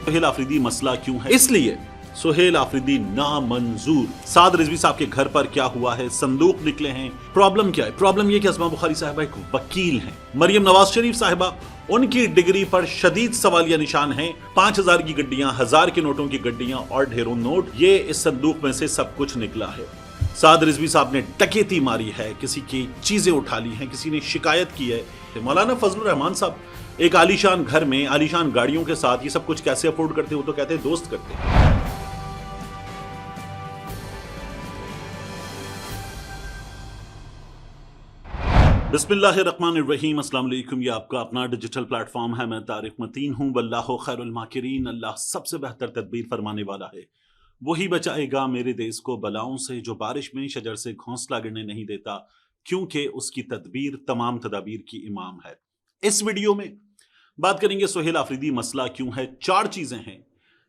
सुहेल आफरीदी मसला क्यों है, इसलिए सुहेल आफरीदी नामंजूर। साद रिजवी साहब के घर पर क्या हुआ है, संदूक निकले हैं। प्रॉब्लम क्या है? प्रॉब्लम यह कि अस्मा बुखारी साहिबा एक वकील हैं। मरियम नवाज शरीफ साहिबा, उनकी डिग्री पर शदीद सवालिया निशान हैं। 5000 की गड्डियां, 1000 के नोटों की गड्डियां और ढेरों नोट, ये इस संदूक में से सब कुछ निकला है। साद रिजवी साहब ने डकैती मारी है, किसी की चीजें उठा ली हैं, किसी ने शिकायत की है। मौलाना फजलुर रहमान साहब एक आलीशान घर में आलीशान गाड़ियों के साथ ये सब कुछ कैसे अफोर्ड करते हो? तो कहते हैं दोस्त करते हैं। बिस्मिल्लाहिर्रहमानिर्रहीम, अस्सलाम वालेकुम। ये आपका अपना डिजिटल प्लेटफॉर्म है। मैं तारिक मतीन हूँ। वल्लाहु खैरुल माकिरीन। अल्लाह सबसे बेहतर तदबीर फरमाने वाला है। वही बचाएगा मेरे देश को बलाओं से, जो बारिश में शजर से घोंसला गिरने नहीं देता, क्योंकि उसकी तदबीर तमाम तदाबीर की इमाम है। इस वीडियो में बात करेंगे सुहेल आफरीदी मसला क्यों है। 4 चीजें हैं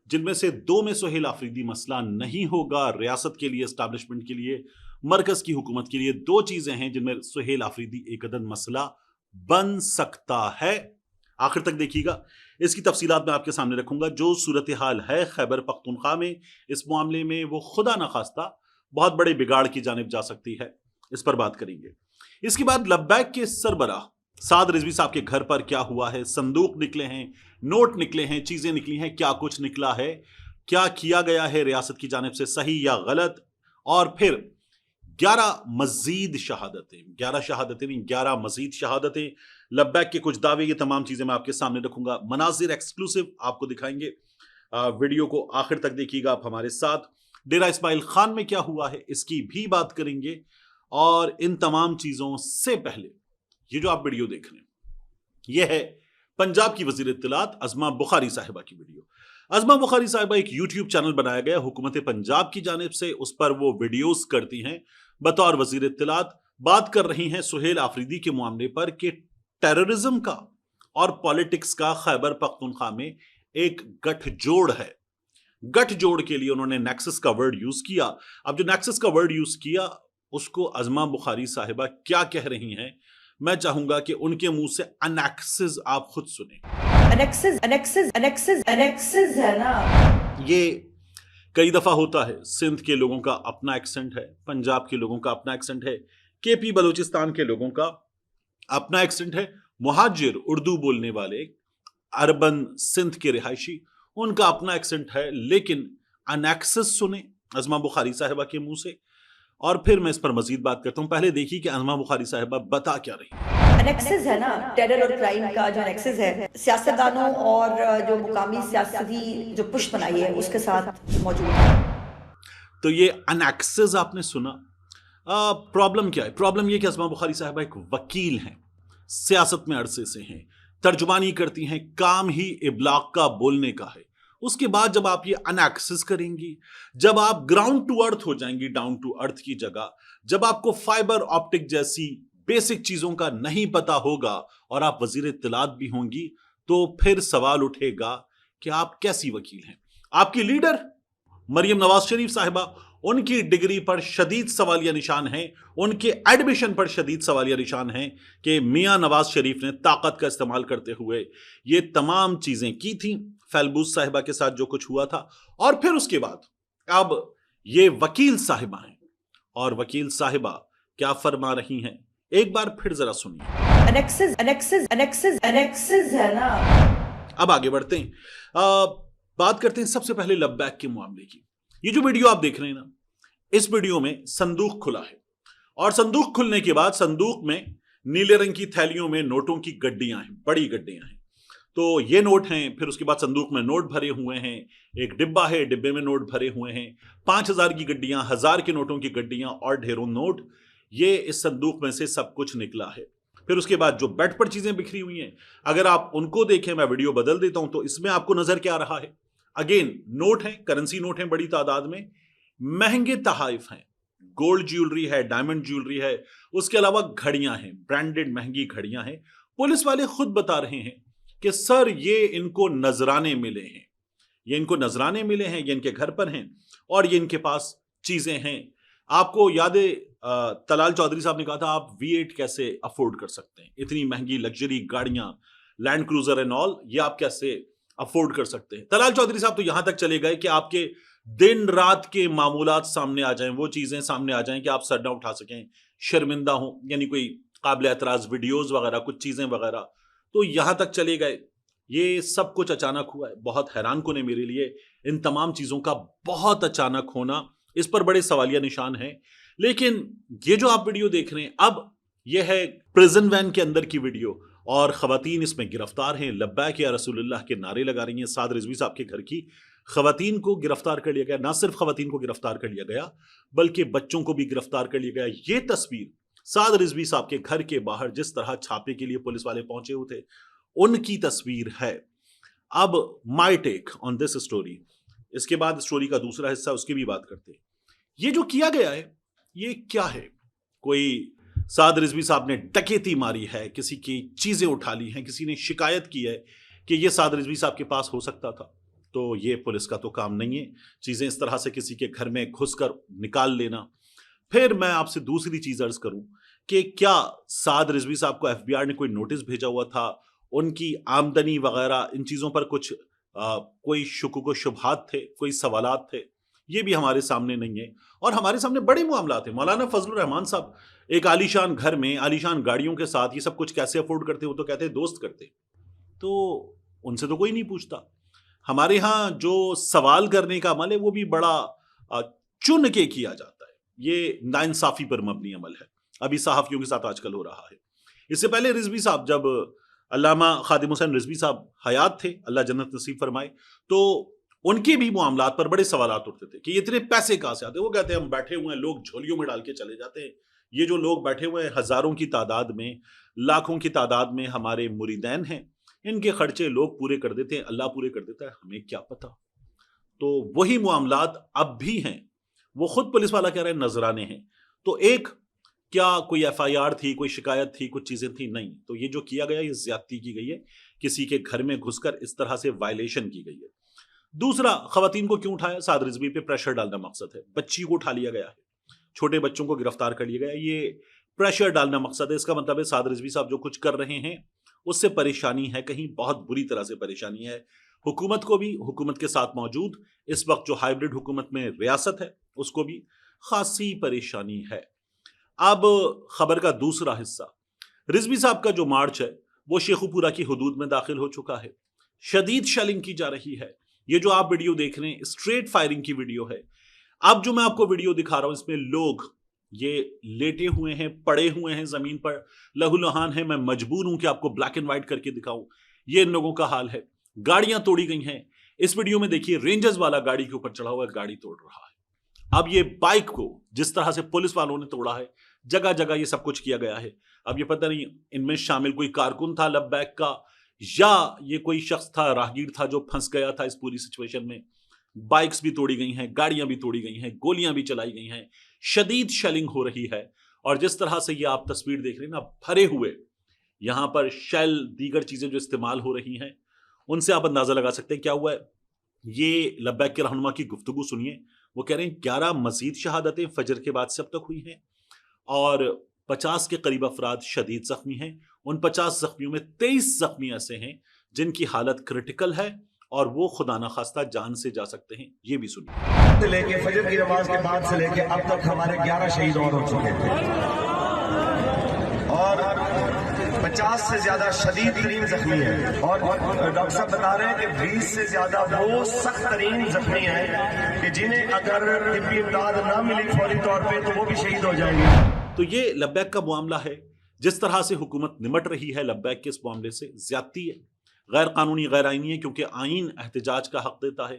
जिनमें से 2 में सुहेल आफरीदी मसला नहीं होगा। रियासत के लिए, एस्टैब्लिशमेंट के लिए, मरकज की हुकूमत के लिए 2 चीजें हैं जिनमें सुहेल आफरीदी एक अदद मसला बन सकता है। आखिर तक देखिएगा, इसकी तफसीलात मैं आपके सामने रखूंगा। जो सूरत हाल है खैबर पख्तूनख्वा में, इस मामले में वो खुदा न खास्ता बहुत बड़े बिगाड़ की जानिब जा सकती है। इस पर बात करेंगे। इसके बाद लब्बैक के सरबराह साद रिजवी साहब के घर पर क्या हुआ है, संदूक निकले हैं, नोट निकले हैं, चीजें निकली हैं, क्या कुछ निकला है, क्या किया गया है रियासत की जानिब से सही या गलत, और फिर 11 मजीद शहादतें, 11 शहादतें नहीं, 11 मजीद शहादतें, लब्बैक के कुछ दावे, ये तमाम चीजें मैं आपके सामने रखूंगा। मनाजिर एक्सक्लूसिव आपको दिखाएंगे। वीडियो को आखिर तक देखिएगा आप हमारे साथ। डेरा इस्माइल खान में क्या हुआ है, इसकी भी बात करेंगे। और इन तमाम चीजों से पहले ये जो आप वीडियो देख रहे हैं, यह है पंजाब की वजीर इत्तलात अस्मा बुखारी साहिबा की वीडियो। अस्मा बुखारी साहिबा एक यूट्यूब चैनल बनाया गया हुकूमत पंजाब की जानिब से, उस पर वो वीडियोस करती हैं बतौर वजीर इत्तलात। बात कर रही हैं सुहेल आफरीदी के मामले पर कि टेररिज्म का और पॉलिटिक्स का खैबर पख्तूनख्वा में एक गठजोड़ है। गठजोड़ के लिए उन्होंने नेक्सस का वर्ड यूज किया। अब जो नेक्सस का वर्ड यूज किया, उसको अस्मा बुखारी साहिबा क्या कह रही हैं, मैं चाहूंगा कि उनके मुंह से अनेक्सिस आप खुद सुने। अनेक्सिस अनेक्सिस अनेक्सिस अनेक्सिस है ना। ये कई दफा होता है। सिंध के लोगों का अपना एक्सेंट है, पंजाब के लोगों का अपना एक्सेंट है, केपी बलूचिस्तान के लोगों का अपना एक्सेंट है, मुहाजिर उर्दू बोलने वाले अर्बन सिंध के रिहायशी, उनका अपना एक्सेंट है। लेकिन अनेक्सिस सुने अस्मा बुखारी साहिबा के मुंह से, और फिर मैं इस पर मजीद बात करता हूं। पहले देखिए कि अस्मा बुखारी साहिबा बता क्या रही है। अनेक्सिस है ना, टेरर और क्राइम का जो अनेक्सिस है, सियासतदानों और जो मुकामी सियासती जो पुश बनाई है उसके साथ मौजूद है। तो ये अनेक्सिस आपने सुना। प्रॉब्लम क्या है? प्रॉब्लम ये कि अस्मा बुखारी साहिबा एक वकील हैं, सियासत में अरसे से हैं, तर्जुमानी करती हैं, काम ही इब्लाग का, बोलने का है। उसके बाद जब आप ये अनेक्सिस करेंगी, जब आप ग्राउंड टू अर्थ हो जाएंगी, डाउन टू अर्थ की जगह, जब आपको फाइबर ऑप्टिक जैसी बेसिक चीजों का नहीं पता होगा और आप वजीर इत्तलात भी होंगी, तो फिर सवाल उठेगा कि आप कैसी वकील हैं। आपकी लीडर मरियम नवाज शरीफ साहिबा, उनकी डिग्री पर शदीद सवालिया निशान है, उनके एडमिशन पर शदीद सवालिया निशान है कि मियां नवाज शरीफ ने ताकत का इस्तेमाल करते हुए ये तमाम चीजें की थी। फैलबूस साहिबा के साथ जो कुछ हुआ था, और फिर उसके बाद अब ये वकील साहिबा हैं, और वकील साहिबा क्या फरमा रही हैं, एक बार फिर जरा सुनिए। अनेक्सिस अनेक्सिस अनेक्सिस अनेक्सिस है ना। अब आगे बढ़ते हैं। बात करते हैं सबसे पहले लब्बैक के मामले की। ये जो वीडियो आप देख रहे हैं ना, इस वीडियो में संदूक खुला है, और संदूक खुलने के बाद संदूक में नीले रंग की थैलियों में नोटों की गड्डियां हैं, बड़ी गड्डियां हैं। तो ये नोट हैं, फिर उसके बाद संदूक में नोट भरे हुए हैं, एक डिब्बा है, डिब्बे में नोट भरे हुए हैं, 5000 की गड्डियां, 1000 के नोटों की गड्डियां और ढेरों नोट, ये इस संदूक में से सब कुछ निकला है। फिर उसके बाद जो बेड पर चीजें बिखरी हुई हैं, अगर आप उनको देखें, मैं वीडियो बदल देता हूं, तो इसमें आपको नजर क्या आ रहा है, अगेन नोट है, करेंसी नोट है बड़ी तादाद में, महंगे तहाइफ हैं, गोल्ड ज्वेलरी है, डायमंड ज्वेलरी है, उसके अलावा घड़ियां हैं, ब्रांडेड महंगी घड़ियां हैं। पुलिस वाले खुद बता रहे हैं कि सर ये इनको नजराने मिले हैं, ये इनको नजराने मिले हैं, ये इनके घर पर हैं और ये इनके पास चीजें हैं। आपको याद है तलाल चौधरी साहब ने कहा था आप V8 कैसे अफोर्ड कर सकते हैं, इतनी महंगी लग्जरी गाड़ियां, लैंड क्रूजर एंड ऑल, ये आप कैसे अफोर्ड कर सकते हैं। तलाल चौधरी साहब तो यहां तक चले गए कि आपके दिन रात के मामूलात सामने आ जाएं, वो चीजें सामने आ जाएं कि आप सर ना उठा सकें, शर्मिंदा हो, यानी कोई काबिल एतराज वीडियोस वगैरह, कुछ चीजें वगैरह, तो यहां तक चले गए। ये सब कुछ अचानक हुआ है, बहुत हैरान कुन है मेरे लिए इन तमाम चीजों का बहुत अचानक होना। इस पर बड़े सवालिया निशान हैं। लेकिन ये जो आप वीडियो देख रहे हैं, अब ये है प्रिजन वैन के अंदर की वीडियो और खवातीन इसमें गिरफ्तार हैं, लब्बैक या रसूलुल्लाह के नारे लगा रही हैं। साद रिजवी साहब के घर की खवातीन को गिरफ्तार कर लिया गया, ना सिर्फ खवातीन को गिरफ्तार कर लिया गया बल्कि बच्चों को भी गिरफ्तार कर लिया गया। ये तस्वीर साद रिजवी साहब के घर के बाहर जिस तरह छापे के लिए पुलिस वाले पहुंचे हुए थे, उनकी तस्वीर है। अब माई टेक ऑन दिस स्टोरी, इसके बाद स्टोरी का दूसरा हिस्सा, उसकी भी बात करते हैं। ये जो किया गया है ये क्या है? कोई साद रिजवी साहब ने डकैती मारी है, किसी की चीजें उठा ली हैं, किसी ने शिकायत की है कि ये साद रिजवी साहब के पास हो सकता था, तो ये पुलिस का तो काम नहीं है चीजें इस तरह से किसी के घर में घुसकर निकाल लेना। फिर मैं आपसे दूसरी चीज अर्ज करूं कि क्या साद रिजवी साहब को एफबीआई ने कोई नोटिस भेजा हुआ था, उनकी आमदनी वगैरह, इन चीजों पर कुछ कोई शुकुक व शुबहात थे, कोई सवालात थे? ये भी हमारे सामने नहीं है। और हमारे सामने बड़े मामलात हैं। मौलाना फजलुर रहमान साहब एक आलीशान घर में आलीशान गाड़ियों के साथ ये सब कुछ कैसे अफोर्ड करते हो? तो कहते हैं दोस्त करते, तो उनसे तो कोई नहीं पूछता। हमारे यहाँ जो सवाल करने का अमल है वो भी बड़ा चुन के किया जाता है। ये नाइंसाफी पर मबनी अमल है, अभी सहाफियों के साथ आजकल हो रहा है। इससे पहले रिजवी साहब, जब अल्लामा खादिम हुसैन रिजवी साहब हयात थे, अल्लाह जन्नत नसीब फरमाए, तो उनके भी मामलात पर बड़े सवालात उठते थे कि ये इतने पैसे कहां से आते हैं। वो कहते हैं हम बैठे हुए हैं, लोग झोलियों में डाल के चले जाते हैं। ये जो लोग बैठे हुए हैं हजारों की तादाद में, लाखों की तादाद में हमारे मुरीदैन हैं, इनके खर्चे लोग पूरे कर देते हैं, अल्लाह पूरे कर देता है, हमें क्या पता। तो वही मामलात अब भी हैं। वो खुद पुलिस वाला कह रहे हैं नजराने हैं। तो एक, क्या कोई एफआईआर थी, कोई शिकायत थी, कुछ चीजें थी? नहीं। तो ये जो किया गया ये ज्यादती की गई है, किसी के घर में घुसकर इस तरह से वायलेशन की गई है। दूसरा, खवातीन को क्यों उठाया? साद रिजवी पे प्रेशर डालना मकसद है। बच्ची को उठा लिया गया है, छोटे बच्चों को गिरफ्तार कर लिया गया है, ये प्रेशर डालना मकसद है। इसका मतलब है साद रिजवी साहब जो कुछ कर रहे हैं उससे परेशानी है, कहीं बहुत बुरी तरह से परेशानी है हुकूमत को भी, हुकूमत के साथ मौजूद इस वक्त जो हाइब्रिड हुकूमत में रियासत है उसको भी खासी परेशानी है। अब खबर का दूसरा हिस्सा, रिजवी साहब का जो मार्च है वो शेखुपुरा की हुदूद में दाखिल हो चुका है। शदीद शेलिंग की जा रही है। ये जो आप वीडियो देख रहे हैं स्ट्रेट फायरिंग की वीडियो है। अब जो मैं आपको वीडियो दिखा रहा हूं इसमें लोग ये लेटे हुए हैं, पड़े हुए हैं जमीन पर, लहूलुहान है। मैं मजबूर हूं कि आपको ब्लैक एंड व्हाइट करके दिखाऊं। ये इन लोगों का हाल है। गाड़ियां तोड़ी गई हैं। इस वीडियो में देखिए रेंजर्स वाला गाड़ी के ऊपर चढ़ा हुआ है, गाड़ी तोड़ रहा है। अब ये बाइक को जिस तरह से पुलिस वालों ने तोड़ा है, जगह जगह ये सब कुछ किया गया है। अब ये पता नहीं इनमें शामिल कोई कारकुन था लब्बैक का, या ये कोई शख्स था, राहगीर था जो फंस गया था इस पूरी सिचुएशन में। बाइक्स भी तोड़ी गई हैं, गाड़ियां भी तोड़ी गई हैं, गोलियां भी चलाई गई हैं, शदीद शेलिंग हो रही है। और जिस तरह से ये आप तस्वीर देख रहे हैं ना, भरे हुए यहां पर शेल, दीगर चीजें जो इस्तेमाल हो रही हैं, उनसे आप अंदाजा लगा सकते हैं क्या हुआ है। ये लब्बैक के रहनुमा की गुफ्तगू सुनिए। वो कह रहे हैं 11 मजीद शहादतें फजर के बाद से अब तक हुई हैं और 50 के करीब अफराद शदीद जख्मी हैं। उन 50 जख्मियों में 23 जख्मी ऐसे हैं जिनकी हालत क्रिटिकल है और वो खुदा न खास्ता जान से जा सकते हैं। ये भी सुनिए। से लेके फजर की नमाज के बाद से लेके अब तक हमारे 11 शहीद और हो चुके थे और 50 से ज्यादा शदीद तरीन जख्मी है। और डॉक्टर साहब बता रहे हैं कि 20 से ज्यादा वो सख्त तरीन जख्मी हैं कि जिन्हें अगर तिब्बी इमदाद ना मिली फौरी तौर पे तो वो भी शहीद हो जाएंगे। तो ये लब्बैक का मामला है। जिस तरह से हुकूमत निमट रही है लब्बैक के इस मामले से, ज्यादती है, गैर कानूनी, गैर आईनी है, क्योंकि आइन एहतजाज का हक देता है।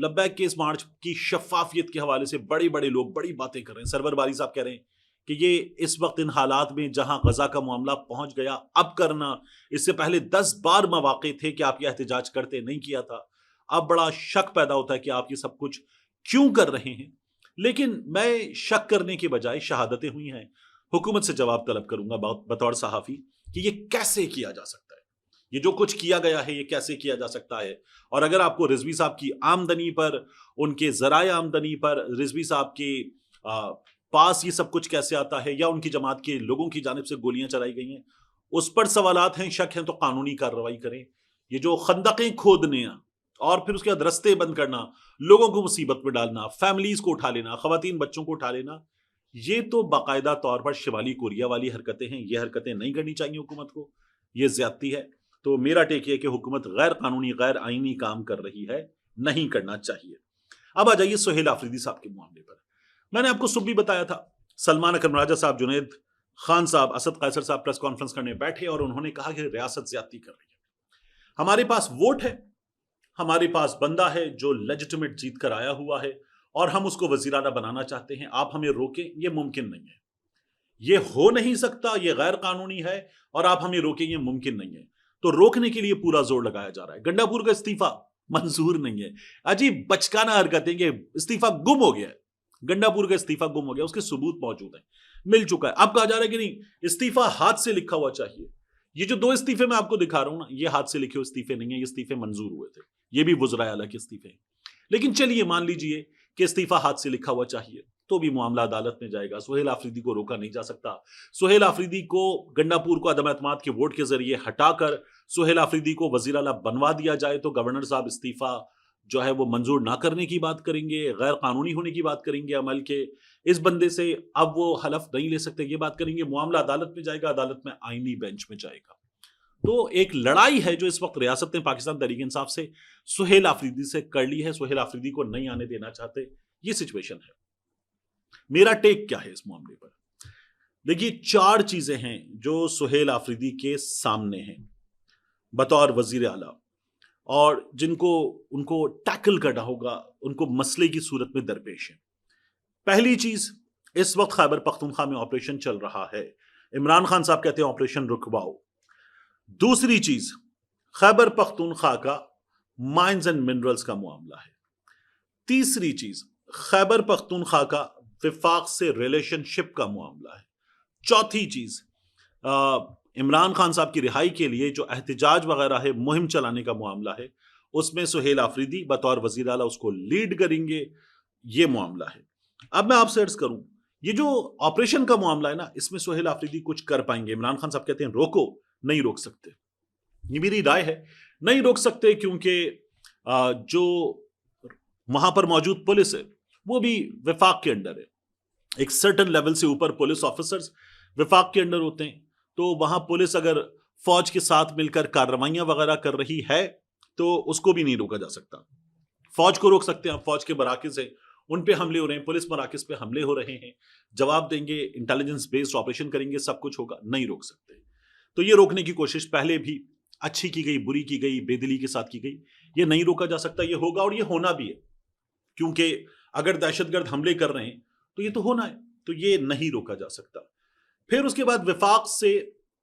लब्बैक के इस मार्च की शफाफियत के हवाले से बड़े बड़े लोग बड़ी बातें कर रहे हैं। सरवर बारी साहब कह रहे हैं कि ये इस वक्त इन हालात में जहां गजा का मामला पहुंच गया, अब करना, इससे पहले 10 बार मौके थे कि आप ये एहतजाज करते, नहीं किया था। अब बड़ा शक पैदा होता है कि आप ये सब कुछ क्यों कर रहे हैं। लेकिन मैं शक करने के बजाय शहादतें हुई हैं, हुकूमत से जवाब तलब करूंगा बतौर सहाफी कि ये कैसे किया जा सकता है, ये जो कुछ किया गया है ये कैसे किया जा सकता है। और अगर आपको रिजवी साहब की आमदनी पर, उनके जराए आमदनी पर, रिजवी साहब के पास ये सब कुछ कैसे आता है, या उनकी जमात के लोगों की जानिब से गोलियां चलाई गई हैं, उस पर सवालात हैं, शक हैं, तो कानूनी कार्रवाई करें। ये जो खंदकें खोदने और फिर उसके बाद रास्ते बंद करना, लोगों को मुसीबत में डालना, फैमिलीज को उठा लेना, खवातीन बच्चों को उठा लेना, ये तो बाकायदा तौर पर शिमाली कोरिया वाली हरकतें हैं। ये हरकतें नहीं करनी चाहिए हुकूमत को, ये ज्यादती है। तो मेरा टेक ये कि हुकूमत गैर कानूनी गैर आईनी काम कर रही है, नहीं करना चाहिए। अब आ जाइए सुहेल आफरीदी साहब के मामले पर। मैंने आपको सुबह भी बताया था, सलमान अकरम राजा साहब, जुनैद खान साहब, असद कैसर साहब प्रेस कॉन्फ्रेंस करने बैठे और उन्होंने कहा कि रियासत ज्यादती कर रही है। हमारे पास वोट है, हमारे पास बंदा है जो लेजिटिमेट जीत कर आया हुआ है और हम उसको वजीर आला बनाना चाहते हैं, आप हमें रोकें, ये मुमकिन नहीं है, ये हो नहीं सकता, ये गैर कानूनी है और आप हमें रोकें, ये मुमकिन नहीं है। तो रोकने के लिए पूरा जोर लगाया जा रहा है। गंडापुर का इस्तीफा मंजूर नहीं है। अजीब बचकाना हरकतें कि इस्तीफा गुम हो गया है, गंडापुर का इस्तीफा गुम हो गया, उसके सबूत मौजूद हैं, मिल चुका है। अब कहा जा रहा है कि नहीं, इस्तीफा हाथ से लिखा हुआ चाहिए। ये जो 2 इस्तीफे मैं आपको दिखा रहा हूं ना, ये हाथ से लिखे हुए इस्तीफे नहीं है, ये इस्तीफे मंजूर हुए थे, ये भी वज़राए आला के इस्तीफे हैं। लेकिन चलिए मान लीजिए कि इस्तीफा हाथ से लिखा हुआ चाहिए, तो भी मामला अदालत में जाएगा। सुहेल आफरीदी को रोका नहीं जा सकता। सुहेल आफरीदी को गंडापुर को अदम एतमाद के वोट के जरिए हटाकर सुहेल आफरीदी को वजीर आला बनवा दिया जाए तो गवर्नर साहब इस्तीफा जो है वो मंजूर ना करने की बात करेंगे, गैर कानूनी होने की बात करेंगे अमल के, इस बंदे से अब वो हलफ नहीं ले सकते, ये बात करेंगे। मामला अदालत में जाएगा, अदालत में आईनी बेंच में जाएगा। तो एक लड़ाई है जो इस वक्त रियासत ने पाकिस्तान तहरीक इंसाफ से सुहेल आफरीदी से कर ली है। सुहेल आफरीदी को नहीं आने देना चाहते, ये सिचुएशन है। मेरा टेक क्या है इस मामले पर? देखिए, 4 चीजें हैं जो सुहेल आफरीदी के सामने हैं बतौर वजीर आला और जिनको उनको टैकल करना होगा, उनको मसले की सूरत में दरपेश है। पहली चीज, इस वक्त खैबर पख्तूनख्वा में ऑपरेशन चल रहा है, इमरान खान साहब कहते हैं ऑपरेशन रुकवाओ। दूसरी चीज, खैबर पख्तूनख्वा का माइंस एंड मिनरल्स का मामला है। तीसरी चीज, खैबर पख्तूनख्वा का विफाक से रिलेशनशिप का मामला है। चौथी चीज, इमरान खान साहब की रिहाई के लिए जो एहतजाज वगैरह है, मुहिम चलाने का मामला है, उसमें सुहेल आफरीदी बतौर वजीर आला उसको लीड करेंगे, ये मामला है। अब मैं आपसे अर्ज करूं, ये जो ऑपरेशन का मामला है ना, इसमें सुहेल आफरीदी कुछ कर पाएंगे? इमरान खान साहब कहते हैं रोको, नहीं रोक सकते। ये मेरी राय है, नहीं रोक सकते, क्योंकि जो वहां पर मौजूद पुलिस है वो भी विफाक के अंडर है। एक सर्टन लेवल से ऊपर पुलिस ऑफिसर्स विफाक के अंडर होते हैं। तो वहां पुलिस अगर फौज के साथ मिलकर कार्रवाइयां वगैरह कर रही है तो उसको भी नहीं रोका जा सकता। फौज को रोक सकते हैं, फौज के मराकिज हैं, उन पे हमले हो रहे हैं, पुलिस मराकिज पे हमले हो रहे हैं, जवाब देंगे, इंटेलिजेंस बेस्ड ऑपरेशन करेंगे, सब कुछ होगा, नहीं रोक सकते। तो ये रोकने की कोशिश पहले भी अच्छी की गई, बुरी की गई, बेदिली के साथ की गई, ये नहीं रोका जा सकता। ये होगा और ये होना भी है, क्योंकि अगर दहशतगर्द हमले कर रहे हैं तो ये तो होना है, तो ये नहीं रोका जा सकता। फिर उसके बाद विफाक से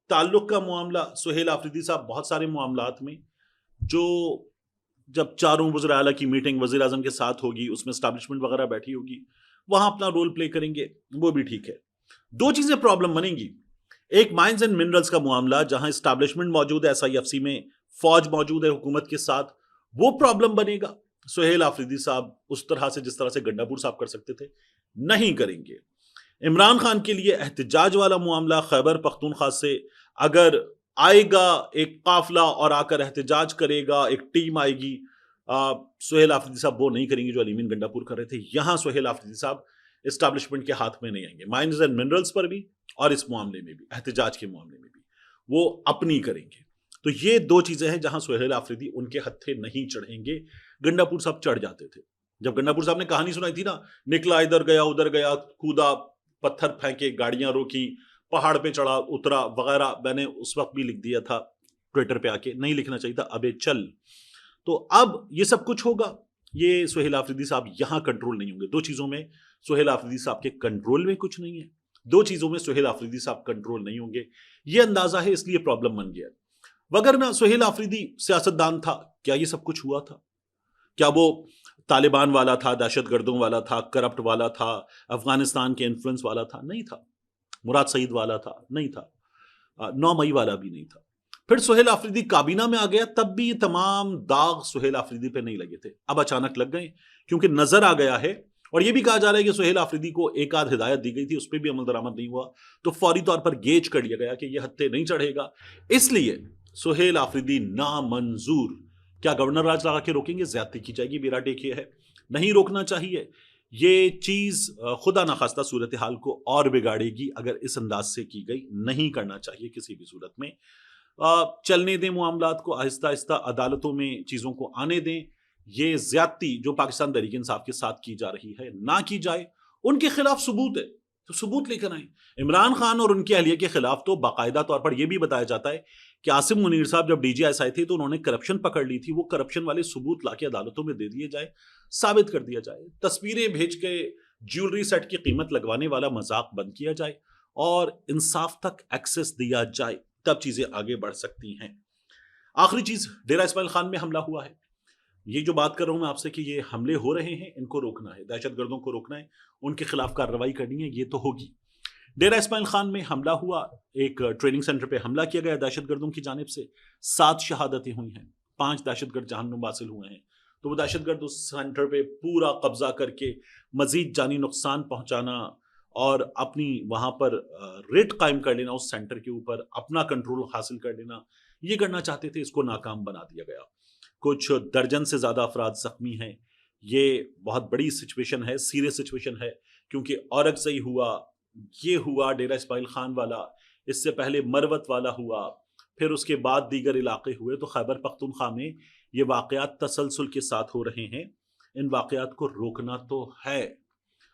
ताल्लुक का मामला, सुहेल आफरीदी साहब बहुत सारे मामलात में जो जब चारों वज़ीर आला की मीटिंग वज़ीर आज़म के साथ होगी, उसमें एस्टैब्लिशमेंट वगैरह बैठी होगी, वहां अपना रोल प्ले करेंगे, वो भी ठीक है। 2 चीजें प्रॉब्लम बनेंगी। एक माइंस एंड मिनरल्स का मामला, जहां एस्टैब्लिशमेंट मौजूद है, SIFC में फौज मौजूद है हुकूमत के साथ, वो प्रॉब्लम बनेगा। सुहेल आफरीदी साहब उस तरह से, जिस तरह से गंडापुर साहब कर सकते थे, नहीं करेंगे। इमरान खान के लिए एहतजाज वाला मामला खैबर पख्तूनख्वा से अगर आएगा एक काफिला और आकर एहतजाज करेगा, एक टीम आएगी, सुहेल आफरीदी साहब वो नहीं करेंगे जो अलीमीन गंडापुर कर रहे थे। यहां सुहेल आफरीदी साहब एस्टैब्लिशमेंट के हाथ में नहीं आएंगे। माइंस एंड मिनरल्स पर भी और इस मामले में भी, एहतजाज के मामले में भी वो अपनी करेंगे। तो ये 2 चीजें हैं जहां सुहेल आफरीदी उनके हत्थे नहीं चढ़ेंगे। गंडापुर साहब चढ़ जाते थे। जब गंडापुर साहब ने कहानी सुनाई थी ना, निकला इधर गया उधर गया, कूदा, पत्थर फेंके, गाड़ियां रोकी, पहाड़ पे चढ़ा उतरा वगैरह, मैंने उस वक्त भी लिख दिया था ट्विटर पे आके, नहीं लिखना चाहिए था, अबे चल। तो अब ये सब कुछ होगा, ये सुहेल आफरीदी साहब यहां कंट्रोल नहीं होंगे। 2 चीजों में सुहेल आफरीदी साहब के कंट्रोल में कुछ नहीं है, 2 चीजों में सुहेल आफरीदी साहब कंट्रोल नहीं होंगे। ये अंदाजा है, इसलिए प्रॉब्लम बन गया। वगरना सुहेल आफरीदी सियासतदान था, क्या ये सब कुछ हुआ था? क्या वो तालिबान वाला था, दहशतगर्दों वाला था, करप्ट वाला था, अफगानिस्तान के इन्फ्लुएंस वाला था? नहीं था। मुराद सईद वाला था? नहीं था। 9 मई वाला भी नहीं था। फिर सुहेल आफरीदी काबीना में आ गया, तब भी तमाम दाग सुहेल आफरीदी पे नहीं लगे थे, अब अचानक लग गए, क्योंकि नजर आ गया है। और यह भी कहा जा रहा है कि सुहेल आफरीदी को एक आध हिदायत दी गई थी, उस पर भी अमल दरामद नहीं हुआ, तो फौरी तौर पर गेज कर लिया गया कि यह हत्थे नहीं चढ़ेगा। इसलिए सुहेल आफरीदी नामंजूर। क्या गवर्नर राज लगा के रोकेंगे? ज्यादती की जाएगी। मेरा टेक ये है, नहीं रोकना चाहिए। ये चीज खुदा ना खास्ता सूरत हाल को और बिगाड़ेगी अगर इस अंदाज से की गई। नहीं करना चाहिए किसी भी सूरत में। चलने दें मामलात को, आहिस्ता आहिस्ता अदालतों में चीजों को आने दें। ये ज्यादती जो पाकिस्तान तहरीक इंसाफ के साथ की जा रही है ना की जाए। उनके खिलाफ सबूत है तो सबूत लेकर आए। इमरान खान और उनकी अहलिया के खिलाफ तो बाकायदा तौर पर यह भी बताया जाता है कि आसिम मुनीर साहब जब डीजीआईएसआई थे तो उन्होंने करप्शन पकड़ ली थी। वो करप्शन वाले सबूत लाके अदालतों में दे दिए जाए, साबित कर दिया जाए। तस्वीरें भेज के ज्वेलरी सेट की कीमत लगवाने वाला मजाक बंद किया जाए और इंसाफ तक एक्सेस दिया जाए, तब चीजें आगे बढ़ सकती हैं। आखिरी चीज, डेरा इस्माइल खान में हमला हुआ है। ये जो बात कर रहा हूं मैं आपसे कि ये हमले हो रहे हैं, इनको रोकना है, दहशतगर्दों को रोकना है, उनके खिलाफ कार्रवाई करनी है, ये तो होगी। डेरा इस्माइल खान में हमला हुआ, एक ट्रेनिंग सेंटर पे हमला किया गया दहशतगर्दों की जानिब से। 7 शहादतें हुई हैं, 5 दहशतगर्द जहन्नुम हासिल हुए हैं। तो वो दहशतगर्द उस सेंटर पे पूरा कब्जा करके मजीद जानी नुकसान पहुंचाना और अपनी वहां पर रेट कायम कर लेना, उस सेंटर के ऊपर अपना कंट्रोल हासिल कर लेना, ये करना चाहते थे। इसको नाकाम बना दिया गया। कुछ दर्जन से ज्यादा अफराद जख्मी हैं। ये बहुत बड़ी सिचुएशन है, सीरियस सिचुएशन है, क्योंकि औरकजई हुआ, ये हुआ डेरा इस्माइल खान वाला, इससे पहले मरवत वाला हुआ, फिर उसके बाद दीगर इलाके हुए। तो खैबर पख्तूनख्वा में ये वाकयात तसलसल के साथ हो रहे हैं। इन वाकयात को रोकना तो है।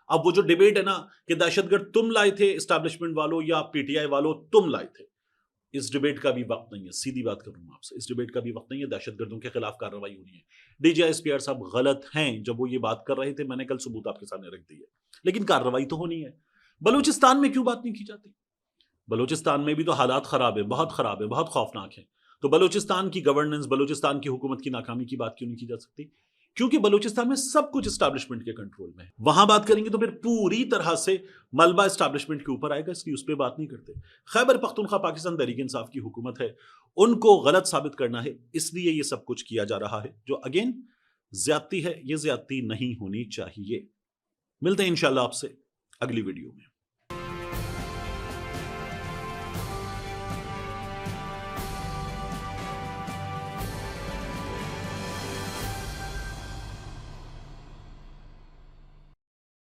अब वो जो डिबेट है ना कि दहशतगर्द तुम लाए थे एस्टैब्लिशमेंट वालों या पीटीआई वालों तुम लाए थे, इस डिबेट का भी वक्त नहीं है। सीधी बात करूंगा आपसे, इस डिबेट का भी वक्त नहीं है। दहशतगर्दों के खिलाफ कार्रवाई होनी है। डीजीआईएसपीआर साहब गलत हैं जब वो ये बात कर रहे थे, मैंने कल सबूत आपके सामने रख दी है, लेकिन कार्रवाई तो होनी है। बलूचिस्तान में क्यों बात नहीं की जाती? बलूचिस्तान में भी तो हालात खराब है, बहुत खराब है, बहुत खौफनाक है। तो बलूचिस्तान की गवर्नेंस, बलूचिस्तान की हुकूमत की नाकामी की बात क्यों नहीं की जा सकती? क्योंकि बलूचिस्तान में सब कुछ एस्टैब्लिशमेंट के कंट्रोल में है। वहां बात करेंगे तो फिर पूरी तरह से मलबा एस्टैब्लिशमेंट के ऊपर आएगा, इसलिए उस पर बात नहीं करते। खैबर पख्तूनख्वा पाकिस्तान तहरीक इंसाफ की हुकूमत है, उनको गलत साबित करना है, इसलिए ये सब कुछ किया जा रहा है, जो अगेन ज्यादती है। ये ज्यादती नहीं होनी चाहिए। मिलते हैं इंशाल्लाह आपसे अगली वीडियो में।